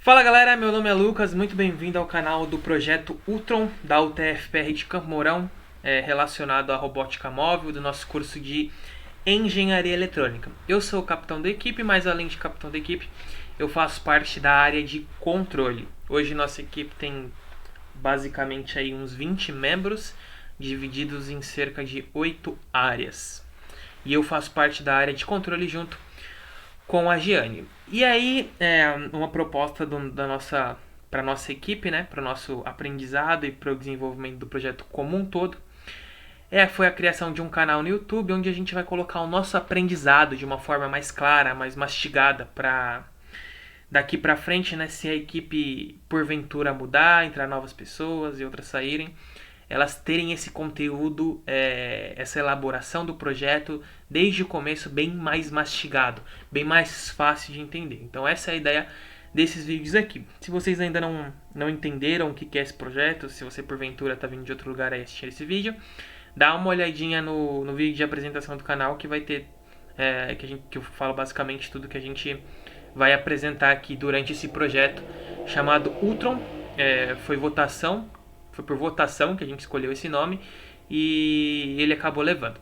Fala galera, meu nome é Lucas, muito bem-vindo ao canal do projeto Ultron da UTF-PR de Campo Mourão, relacionado à robótica móvel do nosso curso de Engenharia Eletrônica. Eu sou o capitão da equipe, mas além de capitão da equipe, eu faço parte da área de controle. Hoje nossa equipe tem basicamente aí uns 20 membros, divididos em cerca de 8 áreas. E eu faço parte da área de controle junto com a Giane. E aí, uma proposta para nossa equipe, né, para o nosso aprendizado e para o desenvolvimento do projeto como um todo, foi a criação de um canal no YouTube onde a gente vai colocar o nosso aprendizado de uma forma mais clara, mais mastigada, para daqui para frente, né, se a equipe porventura mudar, entrar novas pessoas e outras saírem, elas terem esse conteúdo, essa elaboração do projeto desde o começo bem mais mastigado, bem mais fácil de entender. Então essa é a ideia desses vídeos aqui. Se vocês ainda não entenderam o que é esse projeto, se você porventura está vindo de outro lugar aí assistir esse vídeo, dá uma olhadinha no vídeo de apresentação do canal que vai ter, que eu falo basicamente tudo que a gente vai apresentar aqui durante esse projeto chamado Ultron. Foi por votação que a gente escolheu esse nome e ele acabou levando.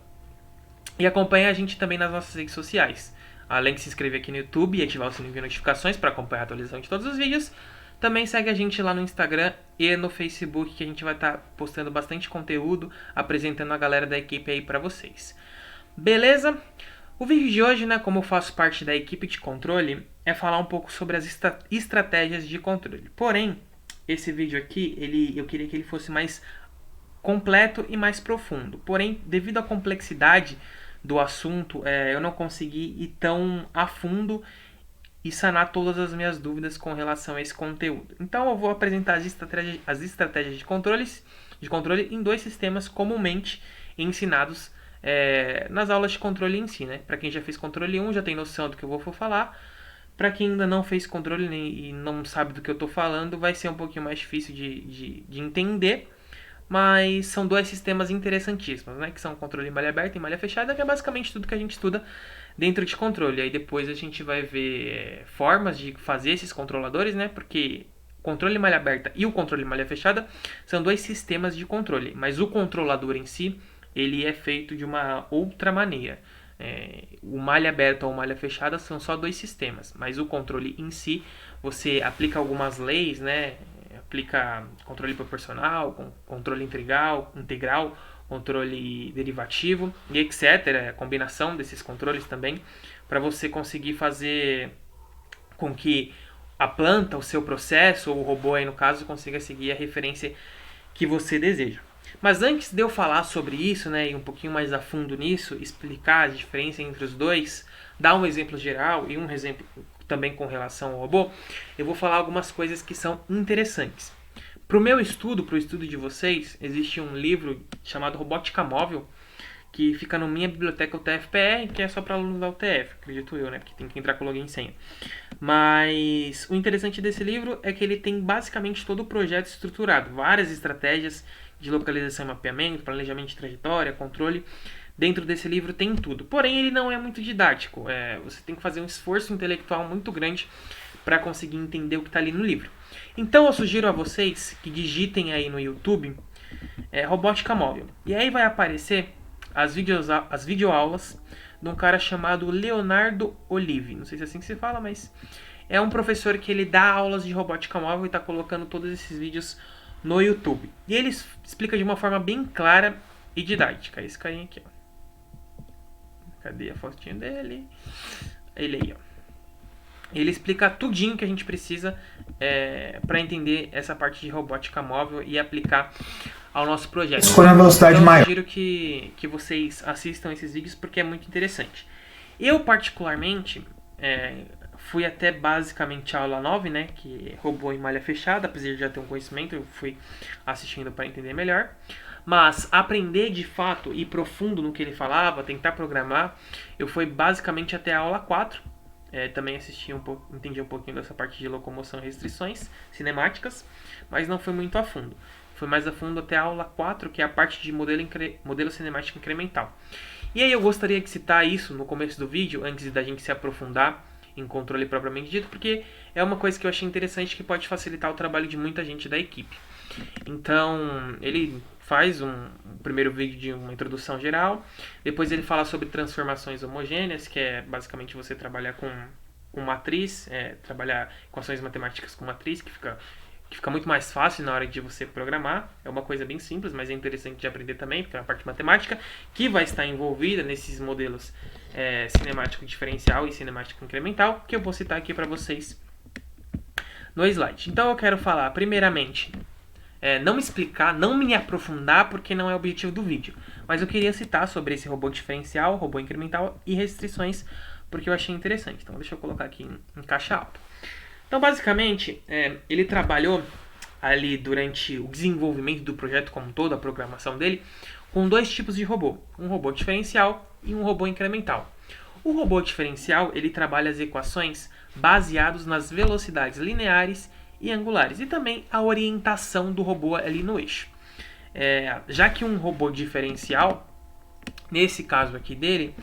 E acompanha a gente também nas nossas redes sociais. Além de se inscrever aqui no YouTube e ativar o sininho de notificações para acompanhar a atualização de todos os vídeos, também segue a gente lá no Instagram e no Facebook, que a gente vai estar postando bastante conteúdo, apresentando a galera da equipe aí para vocês. Beleza? O vídeo de hoje, né, como eu faço parte da equipe de controle, é falar um pouco sobre as estratégias de controle. Porém, esse vídeo aqui, eu queria que ele fosse mais completo e mais profundo. Porém, devido à complexidade do assunto, eu não consegui ir tão a fundo e sanar todas as minhas dúvidas com relação a esse conteúdo. Então eu vou apresentar as estratégias de controle em dois sistemas comumente ensinados nas aulas de controle em si, né? Para quem já fez controle 1 já tem noção do que eu vou falar. Para quem ainda não fez controle e não sabe do que eu estou falando, vai ser um pouquinho mais difícil de entender. Mas são dois sistemas interessantíssimos, né? Que são controle em malha aberta e malha fechada, que é basicamente tudo que a gente estuda dentro de controle. Aí depois a gente vai ver formas de fazer esses controladores, né? Porque controle em malha aberta e o controle em malha fechada são dois sistemas de controle. Mas o controlador em si, ele é feito de uma outra maneira. O malha aberta ou malha fechada são só dois sistemas, mas o controle em si, você aplica algumas leis, né? Aplica controle proporcional, controle integral, controle derivativo e etc. A combinação desses controles também, para você conseguir fazer com que a planta, o seu processo, ou o robô aí no caso, consiga seguir a referência que você deseja. Mas antes de eu falar sobre isso, né, e um pouquinho mais a fundo nisso, explicar a diferença entre os dois, dar um exemplo geral e um exemplo também com relação ao robô, eu vou falar algumas coisas que são interessantes. Para o meu estudo, para o estudo de vocês, existe um livro chamado Robótica Móvel, que fica na minha biblioteca UTF-PR, que é só para alunos da UTF, acredito eu, né, porque tem que entrar com login e senha. Mas o interessante desse livro é que ele tem basicamente todo o projeto estruturado, várias estratégias de localização e mapeamento, planejamento de trajetória, controle. Dentro desse livro tem tudo. Porém, ele não é muito didático. Você tem que fazer um esforço intelectual muito grande para conseguir entender o que está ali no livro. Então, eu sugiro a vocês que digitem aí no YouTube Robótica Móvel. E aí vai aparecer as videoaulas de um cara chamado Leonardo Olive. Não sei se é assim que se fala, mas é um professor que ele dá aulas de robótica móvel e está colocando todos esses vídeos no YouTube. E ele explica de uma forma bem clara e didática. Esse carinha aqui, ó. Cadê a fotinha dele? Ele aí, ó. Ele explica tudinho que a gente precisa para entender essa parte de robótica móvel e aplicar ao nosso projeto. Escolha a velocidade maior. Eu sugiro que vocês assistam esses vídeos porque é muito interessante. Eu, particularmente, fui até basicamente a aula 9, né, que é robô em malha fechada, apesar de já ter um conhecimento, eu fui assistindo para entender melhor. Mas aprender de fato e profundo no que ele falava, tentar programar, eu fui basicamente até a aula 4. Também assisti entendi um pouquinho dessa parte de locomoção e restrições cinemáticas, mas não foi muito a fundo. Foi mais a fundo até a aula 4, que é a parte de modelo cinemático incremental. E aí eu gostaria de citar isso no começo do vídeo, antes da gente se aprofundar em controle propriamente dito, porque é uma coisa que eu achei interessante que pode facilitar o trabalho de muita gente da equipe. Então, ele faz um primeiro vídeo de uma introdução geral, depois ele fala sobre transformações homogêneas, que é basicamente você trabalhar com matriz, trabalhar equações matemáticas com matriz, que fica muito mais fácil na hora de você programar. É uma coisa bem simples, mas é interessante de aprender também, porque é uma parte matemática que vai estar envolvida nesses modelos cinemático diferencial e cinemático incremental, que eu vou citar aqui para vocês no slide. Então eu quero falar, primeiramente, não me explicar, não me aprofundar, porque não é o objetivo do vídeo, mas eu queria citar sobre esse robô diferencial, robô incremental e restrições, porque eu achei interessante. Então deixa eu colocar aqui em caixa alta. Então, basicamente, ele trabalhou ali durante o desenvolvimento do projeto como um todo, a programação dele, com dois tipos de robô. Um robô diferencial e um robô incremental. O robô diferencial, ele trabalha as equações baseadas nas velocidades lineares e angulares, e também a orientação do robô ali no eixo. Já que um robô diferencial, nesse caso aqui dele,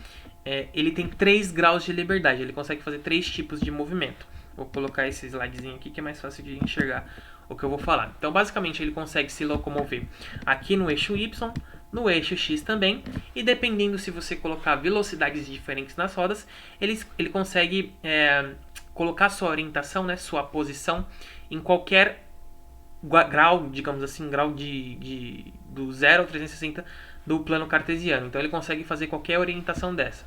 ele tem 3 graus de liberdade, ele consegue fazer 3 tipos de movimento. Vou colocar esse slidezinho aqui que é mais fácil de enxergar o que eu vou falar. Então, basicamente, ele consegue se locomover aqui no eixo Y, no eixo X também, e dependendo se você colocar velocidades diferentes nas rodas, ele consegue colocar sua orientação, né, sua posição, em qualquer grau, digamos assim, grau do 0 ao 360 do plano cartesiano. Então, ele consegue fazer qualquer orientação dessa.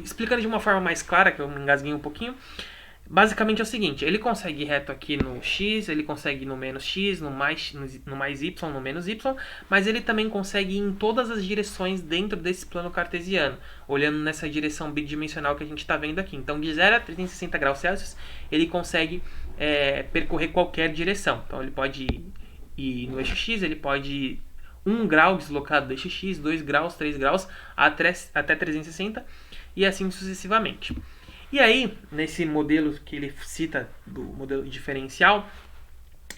Explicando de uma forma mais clara, que eu me engasguei um pouquinho, basicamente é o seguinte: ele consegue ir reto aqui no X, ele consegue ir no menos X, no mais Y, no menos Y, mas ele também consegue ir em todas as direções dentro desse plano cartesiano, olhando nessa direção bidimensional que a gente está vendo aqui. Então, de 0 a 360 graus Celsius, ele consegue percorrer qualquer direção. Então, ele pode ir no eixo X, ele pode ir 1 grau deslocado do eixo X, 2 graus, 3 graus, até 360, e assim sucessivamente. E aí, nesse modelo que ele cita, do modelo diferencial,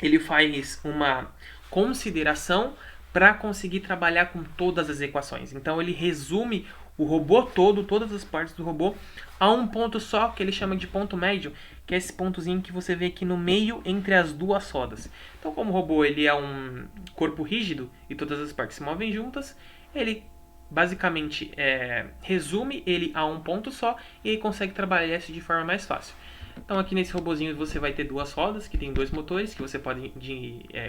ele faz uma consideração para conseguir trabalhar com todas as equações. Então, ele resume o robô todo, todas as partes do robô, a um ponto só, que ele chama de ponto médio, que é esse pontozinho que você vê aqui no meio entre as duas rodas. Então, como o robô ele é um corpo rígido e todas as partes se movem juntas, ele basicamente resume ele a um ponto só e aí consegue trabalhar isso de forma mais fácil. Então aqui nesse robozinho você vai ter 2 rodas que tem 2 motores que você pode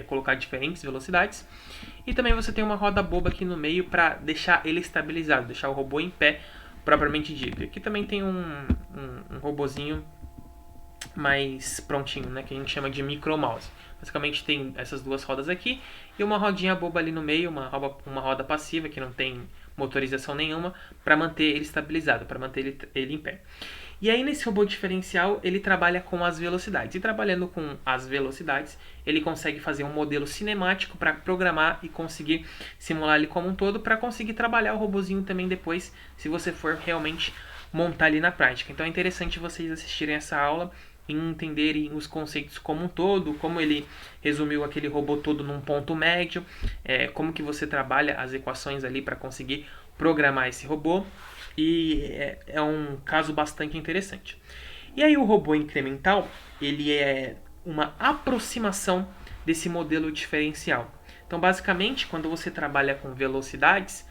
colocar diferentes velocidades, e também você tem uma roda boba aqui no meio para deixar ele estabilizado, deixar o robô em pé propriamente dito. E aqui também tem um robozinho mais prontinho, né, que a gente chama de micro mouse. Basicamente tem essas 2 rodas aqui e uma rodinha boba ali no meio, uma roda passiva que não tem motorização nenhuma, para manter ele estabilizado, para manter ele em pé. E aí nesse robô diferencial ele trabalha com as velocidades, e trabalhando com as velocidades ele consegue fazer um modelo cinemático para programar e conseguir simular ele como um todo, para conseguir trabalhar o robozinho também depois, se você for realmente montar ali na prática. Então é interessante vocês assistirem essa aula e entenderem os conceitos como um todo, como ele resumiu aquele robô todo num ponto médio, como que você trabalha as equações ali para conseguir programar esse robô, e é um caso bastante interessante. E aí o robô incremental, ele é uma aproximação desse modelo diferencial. Então basicamente, quando você trabalha com velocidades,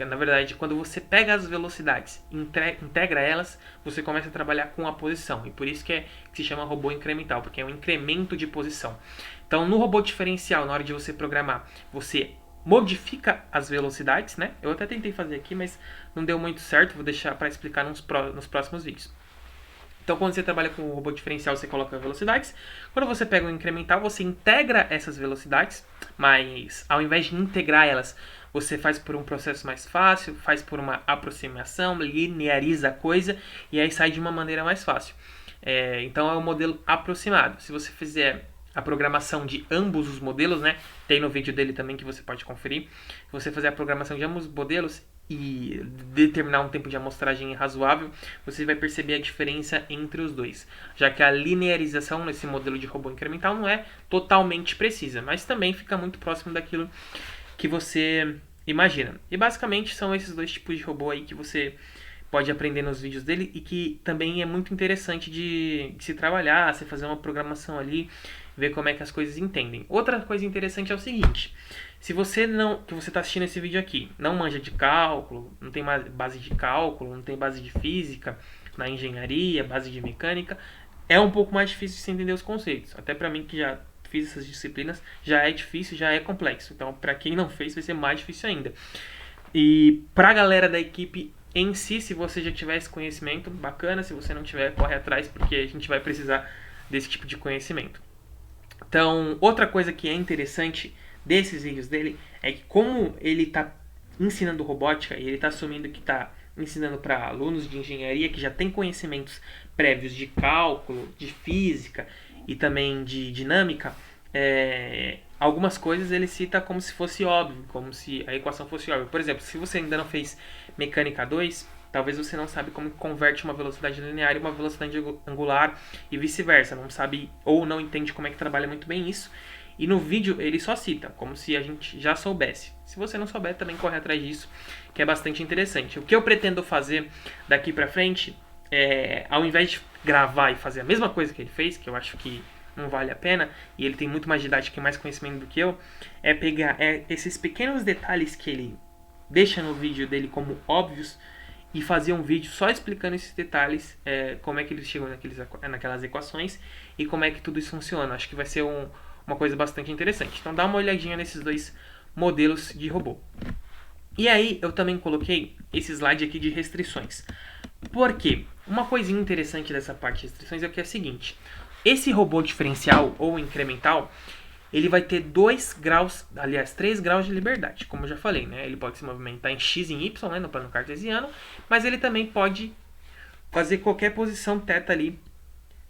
na verdade, quando você pega as velocidades e integra elas, você começa a trabalhar com a posição. E por isso que se chama robô incremental, porque é um incremento de posição. Então, no robô diferencial, na hora de você programar, você modifica as velocidades, né? Eu até tentei fazer aqui, mas não deu muito certo. Vou deixar para explicar nos próximos vídeos. Então, quando você trabalha com o robô diferencial, você coloca velocidades. Quando você pega o incremental, você integra essas velocidades, mas ao invés de integrar elas, você faz por um processo mais fácil, faz por uma aproximação, lineariza a coisa e aí sai de uma maneira mais fácil. Então é um modelo aproximado. Se você fizer a programação de ambos os modelos, né? Tem no vídeo dele também que você pode conferir. Se você fazer a programação de ambos os modelos e determinar um tempo de amostragem razoável, você vai perceber a diferença entre os dois, já que a linearização nesse modelo de robô incremental não é totalmente precisa, mas também fica muito próximo daquilo que você imagina. E basicamente são esses 2 tipos de robô aí que você pode aprender nos vídeos dele e que também é muito interessante de se trabalhar, você fazer uma programação ali, ver como é que as coisas entendem. Outra coisa interessante é o seguinte: se você não, que você está assistindo esse vídeo aqui, não manja de cálculo, não tem base de cálculo, não tem base de física, na engenharia, base de mecânica, é um pouco mais difícil de você entender os conceitos. Até para mim que já fiz essas disciplinas, já é difícil, já é complexo. Então, para quem não fez, vai ser mais difícil ainda. E pra galera da equipe em si, se você já tiver esse conhecimento, bacana. Se você não tiver, corre atrás, porque a gente vai precisar desse tipo de conhecimento. Então, outra coisa que é interessante desses vídeos dele é que como ele está ensinando robótica e ele está assumindo que está ensinando para alunos de engenharia que já têm conhecimentos prévios de cálculo, de física e também de dinâmica, algumas coisas ele cita como se fosse óbvio, como se a equação fosse óbvia. Por exemplo, se você ainda não fez mecânica 2, talvez você não sabe como converte uma velocidade linear em uma velocidade angular e vice-versa, não sabe ou não entende como é que trabalha muito bem isso. E no vídeo ele só cita, como se a gente já soubesse. Se você não souber, também corre atrás disso, que é bastante interessante. O que eu pretendo fazer daqui pra frente ao invés de gravar e fazer a mesma coisa que ele fez, que eu acho que não vale a pena, e ele tem muito mais didática e mais conhecimento do que eu, é pegar esses pequenos detalhes que ele deixa no vídeo dele como óbvios e fazer um vídeo só explicando esses detalhes, como é que eles chegam naquelas equações e como é que tudo isso funciona. Acho que vai ser uma coisa bastante interessante. Então dá uma olhadinha nesses dois modelos de robô. E aí eu também coloquei esse slide aqui de restrições. Por quê? Uma coisinha interessante dessa parte de restrições é que é a seguinte: esse robô diferencial ou incremental, ele vai ter 2 graus, aliás, 3 graus de liberdade, como eu já falei, né? Ele pode se movimentar em x e em y, né, no plano cartesiano, mas ele também pode fazer qualquer posição θ ali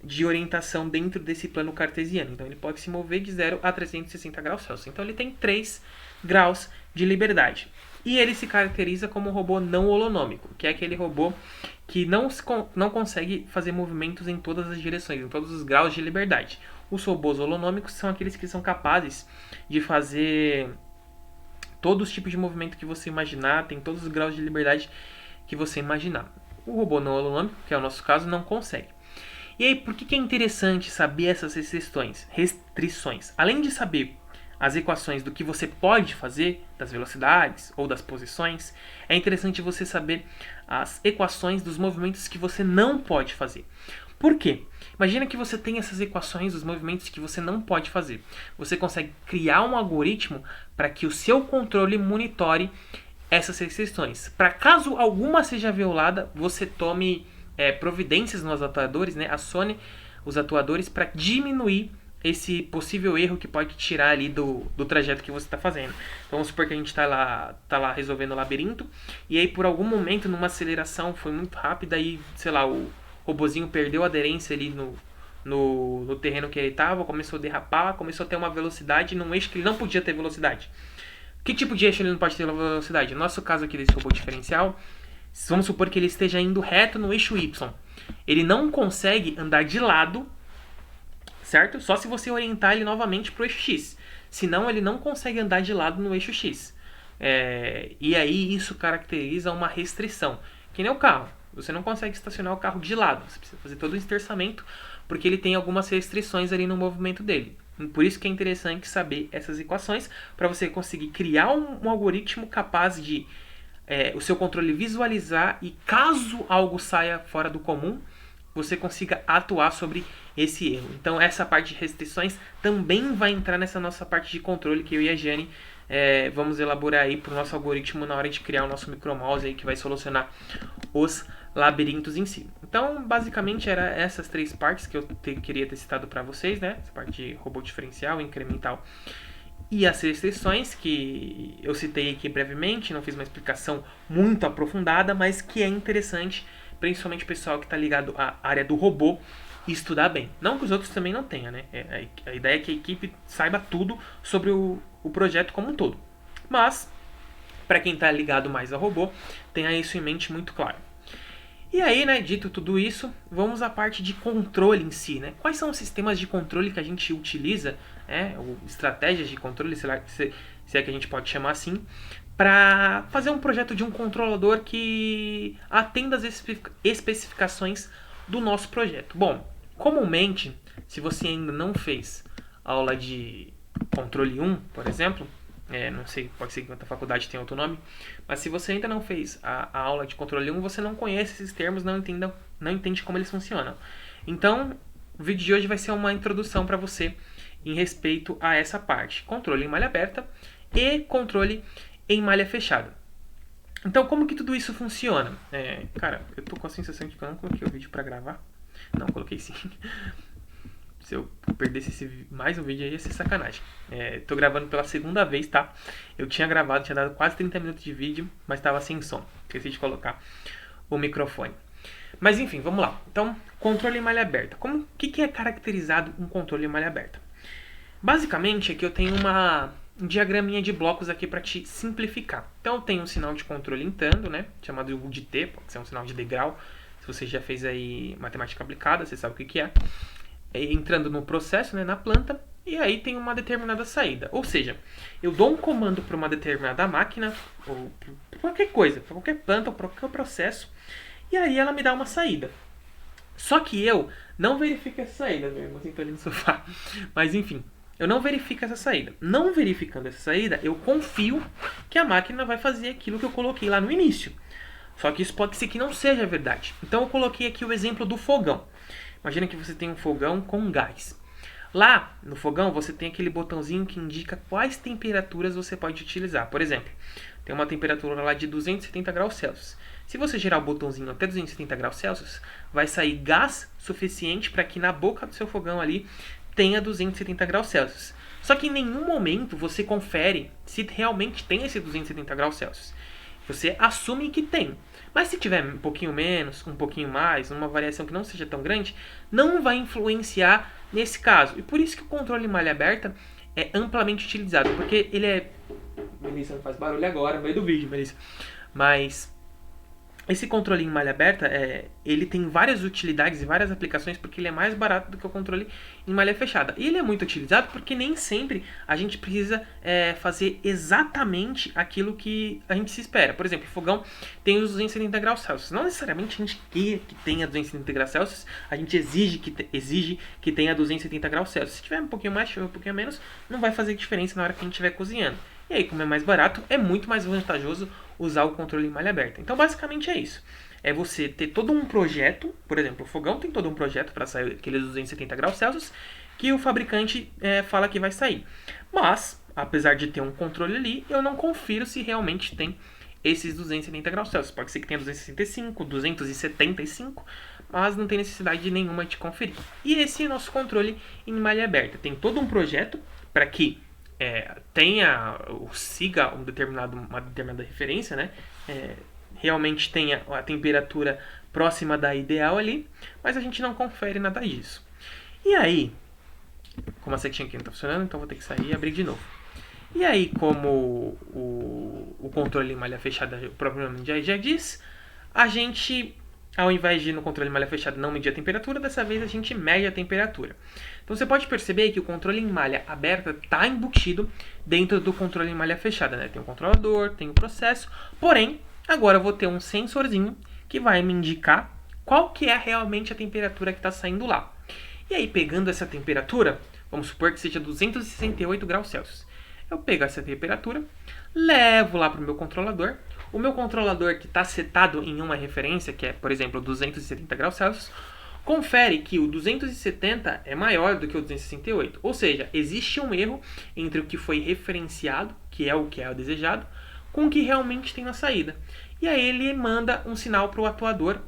de orientação dentro desse plano cartesiano. Então ele pode se mover de 0 a 360 graus Celsius. Então ele tem 3 graus de liberdade. E ele se caracteriza como um robô não holonômico, que é aquele robô que não consegue fazer movimentos em todas as direções, em todos os graus de liberdade. Os robôs holonômicos são aqueles que são capazes de fazer todos os tipos de movimento que você imaginar, tem todos os graus de liberdade que você imaginar. O robô não holonômico, que é o nosso caso, não consegue. E aí, por que é interessante saber essas restrições? Além de saber as equações do que você pode fazer, das velocidades ou das posições, é interessante você saber as equações dos movimentos que você não pode fazer. Por quê? Imagina que você tem essas equações dos movimentos que você não pode fazer. Você consegue criar um algoritmo para que o seu controle monitore essas restrições. Para caso alguma seja violada, você tome providências nos atuadores, né? Acione os atuadores para diminuir esse possível erro que pode tirar ali do trajeto que você está fazendo. Então vamos supor que a gente está lá resolvendo o labirinto, e aí por algum momento, numa aceleração, foi muito rápida e, sei lá, o robozinho perdeu a aderência ali no terreno que ele estava, começou a derrapar, começou a ter uma velocidade num eixo que ele não podia ter velocidade. Que tipo de eixo ele não pode ter velocidade? No nosso caso aqui desse robô diferencial, vamos supor que ele esteja indo reto no eixo Y. Ele não consegue andar de lado, certo? Só se você orientar ele novamente para o eixo X. Senão ele não consegue andar de lado no eixo X. E aí isso caracteriza uma restrição. Que nem o carro. Você não consegue estacionar o carro de lado. Você precisa fazer todo o esterçamento, porque ele tem algumas restrições ali no movimento dele. Por isso que é interessante saber essas equações, para você conseguir criar um algoritmo capaz de o seu controle visualizar, e caso algo saia fora do comum, você consiga atuar sobre esse erro. Então essa parte de restrições também vai entrar nessa nossa parte de controle que eu e a Jane vamos elaborar aí para o nosso algoritmo na hora de criar o nosso micromouse aí, que vai solucionar os labirintos em si. Então basicamente era essas 3 partes que eu queria ter citado para vocês, né? Essa parte de robô diferencial, incremental e as restrições que eu citei aqui brevemente, não fiz uma explicação muito aprofundada, mas que é interessante, principalmente o pessoal que está ligado à área do robô, estudar bem. Não que os outros também não tenham, né? A ideia é que a equipe saiba tudo sobre o projeto como um todo. Mas, para quem está ligado mais ao robô, tenha isso em mente muito claro. E aí, né, dito tudo isso, vamos à parte de controle em si, né? Quais são os sistemas de controle que a gente utiliza, ou estratégias de controle, se é que a gente pode chamar assim, para fazer um projeto de um controlador que atenda às especificações do nosso projeto. Bom, comumente, se você ainda não fez aula de controle 1, por exemplo, não sei, pode ser que outra faculdade tenha outro nome, mas se você ainda não fez a aula de controle 1, você não conhece esses termos, não entende como eles funcionam. Então, o vídeo de hoje vai ser uma introdução para você em respeito a essa parte. Controle em malha aberta e controle em malha fechada. Então, como que tudo isso funciona? Cara, eu tô com a sensação de que eu não coloquei o vídeo para gravar. Não, coloquei sim. Se eu perdesse mais um vídeo aí, ia ser sacanagem. Tô gravando pela segunda vez, tá? Eu tinha gravado, tinha dado quase 30 minutos de vídeo, mas estava sem som. Esqueci de colocar o microfone. Mas enfim, vamos lá. Então, controle em malha aberta. O que é caracterizado um controle em malha aberta? Basicamente, aqui eu tenho um diagraminha de blocos aqui para te simplificar. Então, eu tenho um sinal de controle entrando, né? Chamado de T, pode ser um sinal de degrau. Se você já fez aí matemática aplicada, você sabe o que é. Entrando no processo, né, na planta, e aí tem uma determinada saída. Ou seja, eu dou um comando para uma determinada máquina, ou para qualquer coisa, para qualquer planta, ou para qualquer processo, e aí ela me dá uma saída. Só que eu não verifico essa saída, meu irmão sentou ali no sofá. Mas enfim, eu não verifico essa saída. Não verificando essa saída, eu confio que a máquina vai fazer aquilo que eu coloquei lá no início. Só que isso pode ser que não seja verdade. Então eu coloquei aqui o exemplo do fogão. Imagina que você tem um fogão com gás. Lá no fogão você tem aquele botãozinho que indica quais temperaturas você pode utilizar. Por exemplo, tem uma temperatura lá de 270 graus Celsius. Se você girar o botãozinho até 270 graus Celsius, vai sair gás suficiente para que na boca do seu fogão ali tenha 270 graus Celsius. Só que em nenhum momento você confere se realmente tem esse 270 graus Celsius. Você assume que tem. Mas se tiver um pouquinho menos, um pouquinho mais, uma variação que não seja tão grande, não vai influenciar nesse caso. E por isso que o controle em malha aberta é amplamente utilizado. Porque ele é... Melissa não faz barulho agora no meio do vídeo, Melissa. Mas esse controle em malha aberta, ele tem várias utilidades e várias aplicações porque ele é mais barato do que o controle em malha fechada. E ele é muito utilizado porque nem sempre a gente precisa fazer exatamente aquilo que a gente se espera. Por exemplo, o fogão tem os 270 graus Celsius. Não necessariamente a gente quer que tenha 270 graus Celsius, a gente exige que tenha 270 graus Celsius. Se tiver um pouquinho mais, se tiver um pouquinho menos, não vai fazer diferença na hora que a gente estiver cozinhando. E aí, como é mais barato, é muito mais vantajoso usar o controle em malha aberta. Então, basicamente é isso. É você ter todo um projeto, por exemplo, o fogão tem todo um projeto para sair aqueles 270 graus Celsius que o fabricante fala que vai sair. Mas, apesar de ter um controle ali, eu não confiro se realmente tem esses 270 graus Celsius. Pode ser que tenha 265, 275, mas não tem necessidade nenhuma de conferir. E esse é o nosso controle em malha aberta. Tem todo um projeto para que siga uma determinada referência, né? Realmente tenha a temperatura próxima da ideal ali, mas a gente não confere nada disso. E aí, como a setinha aqui não está funcionando, então vou ter que sair e abrir de novo. E aí, como o controle em malha fechada, o próprio nome já diz, a gente, ao invés de no controle em malha fechada não medir a temperatura, dessa vez a gente mede a temperatura. Então você pode perceber que o controle em malha aberta está embutido dentro do controle em malha fechada, né? Tem o controlador, tem o processo, porém, agora eu vou ter um sensorzinho que vai me indicar qual que é realmente a temperatura que está saindo lá. E aí, pegando essa temperatura, vamos supor que seja 268 graus Celsius. Eu pego essa temperatura, levo lá para o meu controlador. O meu controlador que está setado em uma referência, que é, por exemplo, 270 graus Celsius, confere que o 270 é maior do que o 268. Ou seja, existe um erro entre o que foi referenciado, que é o desejado, com o que realmente tem na saída. E aí ele manda um sinal para o atuador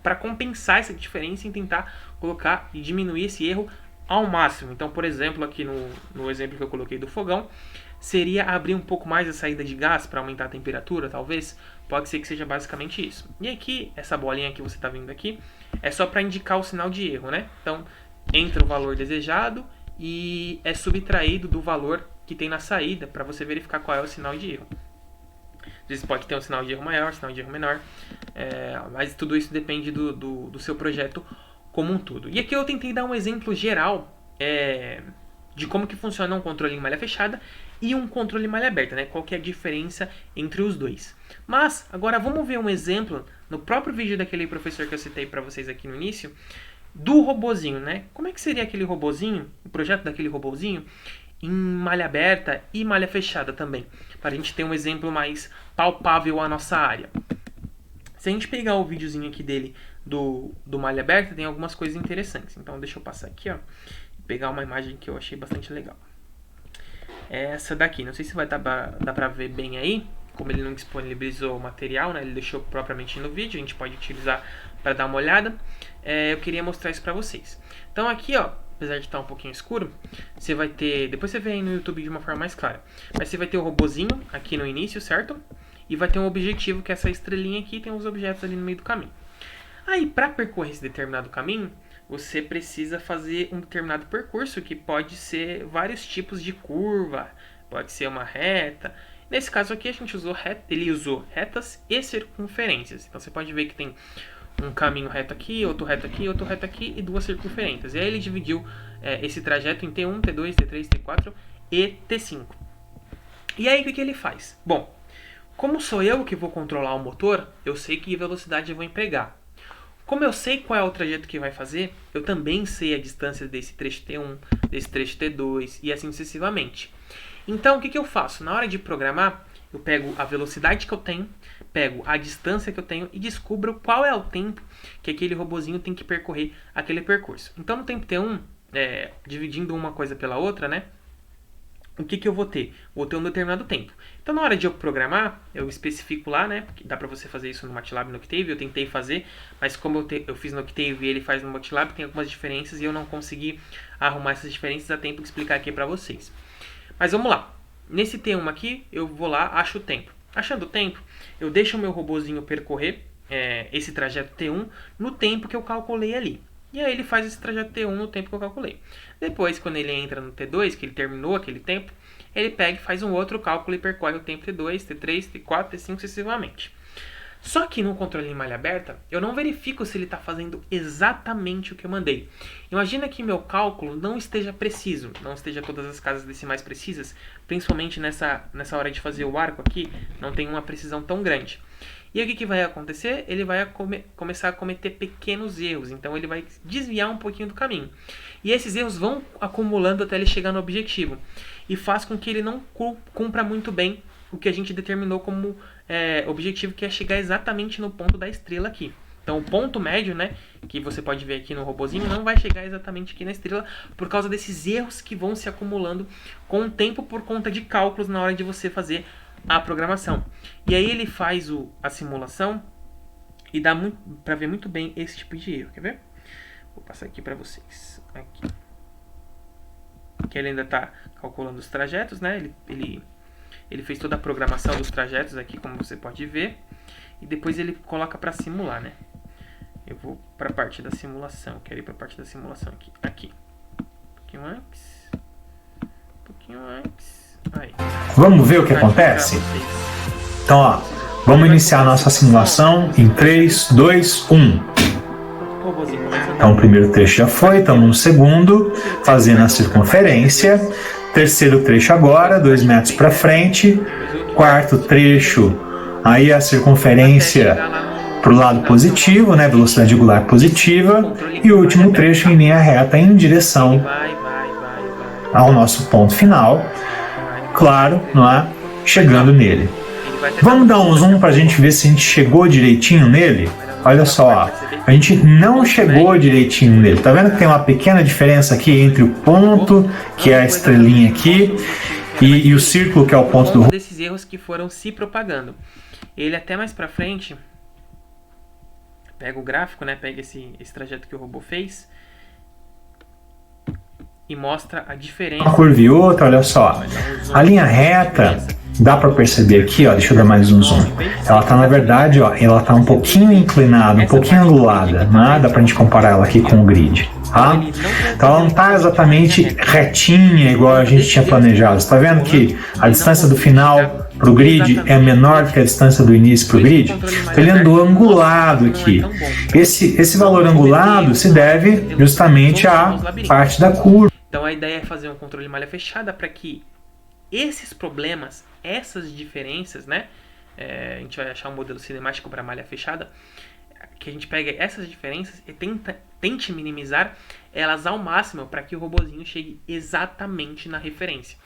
para compensar essa diferença e tentar colocar e diminuir esse erro ao máximo. Então, por exemplo, aqui no exemplo que eu coloquei do fogão, seria abrir um pouco mais a saída de gás para aumentar a temperatura, talvez. Pode ser que seja basicamente isso. E aqui, essa bolinha que você está vendo aqui, é só para indicar o sinal de erro, né? Então, entra o valor desejado e é subtraído do valor que tem na saída para você verificar qual é o sinal de erro. Às vezes pode ter um sinal de erro maior, um sinal de erro menor, mas tudo isso depende do seu projeto como um todo. E aqui eu tentei dar um exemplo geral de como que funciona um controle em malha fechada e um controle em malha aberta, né? Qual que é a diferença entre os dois. Mas, agora vamos ver um exemplo, no próprio vídeo daquele professor que eu citei para vocês aqui no início, do robozinho, né? Como é que seria aquele robozinho, o projeto daquele robozinho, em malha aberta e malha fechada também, para a gente ter um exemplo mais palpável à nossa área. Se a gente pegar o videozinho aqui dele do malha aberta, tem algumas coisas interessantes. Então deixa eu passar aqui, ó, e pegar uma imagem que eu achei bastante legal. É essa daqui, não sei se vai dar pra ver bem aí, como ele não disponibilizou o material, né, ele deixou propriamente no vídeo, a gente pode utilizar para dar uma olhada. Eu queria mostrar isso para vocês. Então aqui, ó, apesar de estar um pouquinho escuro, você vai ter, depois você vê aí no YouTube de uma forma mais clara, mas você vai ter o robozinho aqui no início, certo? E vai ter um objetivo, que é essa estrelinha aqui, e tem os objetos ali no meio do caminho. Aí, para percorrer esse determinado caminho, você precisa fazer um determinado percurso, que pode ser vários tipos de curva, pode ser uma reta. Nesse caso aqui, a gente usou ele usou retas e circunferências. Então, você pode ver que tem um caminho reto aqui, outro reto aqui, outro reto aqui e duas circunferências. E aí ele dividiu esse trajeto em T1, T2, T3, T4 e T5. E aí, o que ele faz? Bom, como sou eu que vou controlar o motor, eu sei que velocidade eu vou empregar. Como eu sei qual é o trajeto que vai fazer, eu também sei a distância desse trecho T1, desse trecho T2 e assim sucessivamente. Então, o que eu faço? Na hora de programar, eu pego a velocidade que eu tenho, pego a distância que eu tenho e descubro qual é o tempo que aquele robozinho tem que percorrer aquele percurso. Então, no tempo T1, dividindo uma coisa pela outra, né? O que eu vou ter? Vou ter um determinado tempo. Então, na hora de eu programar, eu especifico lá, né? Porque dá pra você fazer isso no MATLAB e no Octave. Eu tentei fazer, mas como eu fiz no Octave e ele faz no MATLAB, tem algumas diferenças e eu não consegui arrumar essas diferenças a tempo de explicar aqui pra vocês. Mas vamos lá. Nesse T1 aqui, eu vou lá, acho o tempo. Achando o tempo, eu deixo o meu robozinho percorrer esse trajeto T1 no tempo que eu calculei ali. E aí ele faz esse trajeto T1 no tempo que eu calculei. Depois, quando ele entra no T2, que ele terminou aquele tempo, ele pega e faz um outro cálculo e percorre o tempo T2, T3, T4, T5, sucessivamente. Só que no controle em malha aberta, eu não verifico se ele está fazendo exatamente o que eu mandei. Imagina que meu cálculo não esteja preciso, não esteja todas as casas decimais precisas, principalmente nessa hora de fazer o arco aqui, não tem uma precisão tão grande. E aí o que vai acontecer? Ele vai começar a cometer pequenos erros, então ele vai desviar um pouquinho do caminho. E esses erros vão acumulando até ele chegar no objetivo. E faz com que ele não cumpra muito bem o que a gente determinou como objetivo, que é chegar exatamente no ponto da estrela aqui. Então o ponto médio, né, que você pode ver aqui no robozinho, não vai chegar exatamente aqui na estrela por causa desses erros que vão se acumulando com o tempo por conta de cálculos na hora de você fazer a programação. E aí ele faz a simulação e dá para ver muito bem esse tipo de erro. Quer ver? Vou passar aqui para vocês. Aqui. Que ele ainda está calculando os trajetos, né? Ele fez toda a programação dos trajetos aqui, como você pode ver. E depois ele coloca para simular, né? Eu vou para a parte da simulação. Quero ir para a parte da simulação aqui. Aqui. Um pouquinho antes. Um pouquinho antes. Aí. Vamos ver o que acontece? Então, ó, vamos iniciar a nossa simulação em 3, 2, 1. Então, o primeiro trecho já foi, estamos no segundo, fazendo a circunferência. Terceiro trecho agora, 2 metros para frente. Quarto trecho, aí a circunferência para o lado positivo, né, velocidade angular positiva. E o último trecho em linha reta em direção ao nosso ponto final. Claro, não é? Chegando nele. Vamos dar um zoom para a gente ver se a gente chegou direitinho nele? Olha só, a gente não chegou direitinho nele. Tá vendo que tem uma pequena diferença aqui entre o ponto, que é a estrelinha aqui, e o círculo, que é o ponto do... desses erros que foram se propagando. Ele até mais para frente, pega o gráfico, né? Pega esse trajeto que o robô fez e mostra a diferença. Uma curva e outra, olha só. A linha reta, dá para perceber aqui, ó, deixa eu dar mais um zoom. Ela tá, na verdade, ó, ela tá um pouquinho inclinada, um pouquinho angulada, né? Dá pra gente comparar ela aqui com o grid, tá? Então ela não tá exatamente retinha, igual a gente tinha planejado. Você tá vendo que a distância do final pro grid é menor do que a distância do início pro grid? Então ele andou angulado aqui. Esse valor angulado se deve justamente à parte da curva. Então a ideia é fazer um controle de malha fechada para que esses problemas, essas diferenças, né? A gente vai achar um modelo cinemático para malha fechada, que a gente pega essas diferenças e tente minimizar elas ao máximo para que o robozinho chegue exatamente na referência.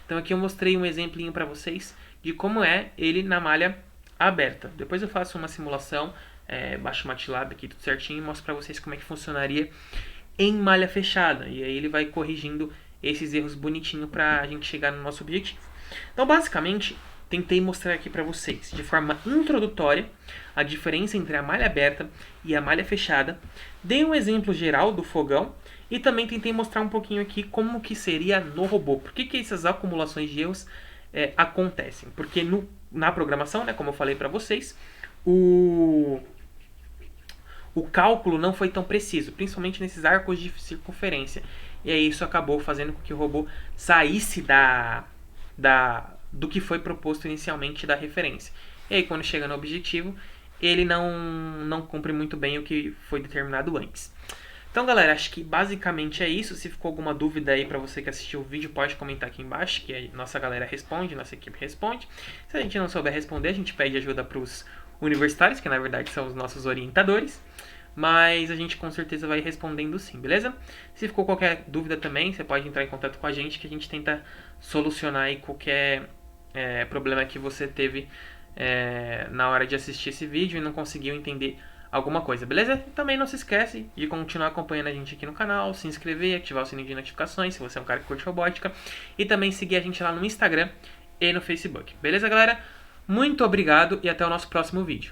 Então aqui eu mostrei um exemplinho para vocês de como é ele na malha aberta. Depois eu faço uma simulação, baixo o MATLAB aqui tudo certinho e mostro para vocês como é que funcionaria em malha fechada. E aí ele vai corrigindo esses erros bonitinho para a gente chegar no nosso objetivo. Então basicamente tentei mostrar aqui para vocês, de forma introdutória, a diferença entre a malha aberta e a malha fechada. Dei um exemplo geral do fogão e também tentei mostrar um pouquinho aqui como que seria no robô. Por que essas acumulações de erros acontecem? Porque na programação, né, como eu falei para vocês, o cálculo não foi tão preciso, principalmente nesses arcos de circunferência. E aí isso acabou fazendo com que o robô saísse do que foi proposto inicialmente da referência. E aí quando chega no objetivo, ele não cumpre muito bem o que foi determinado antes. Então galera, acho que basicamente é isso. Se ficou alguma dúvida aí para você que assistiu o vídeo, pode comentar aqui embaixo, que a nossa galera responde, nossa equipe responde. Se a gente não souber responder, a gente pede ajuda para os universitários, que na verdade são os nossos orientadores. Mas a gente com certeza vai respondendo sim, beleza? Se ficou qualquer dúvida também, você pode entrar em contato com a gente, que a gente tenta solucionar aí qualquer problema que você teve na hora de assistir esse vídeo e não conseguiu entender alguma coisa, beleza? Também não se esquece de continuar acompanhando a gente aqui no canal, se inscrever, ativar o sininho de notificações se você é um cara que curte robótica, e também seguir a gente lá no Instagram e no Facebook, beleza galera? Muito obrigado e até o nosso próximo vídeo.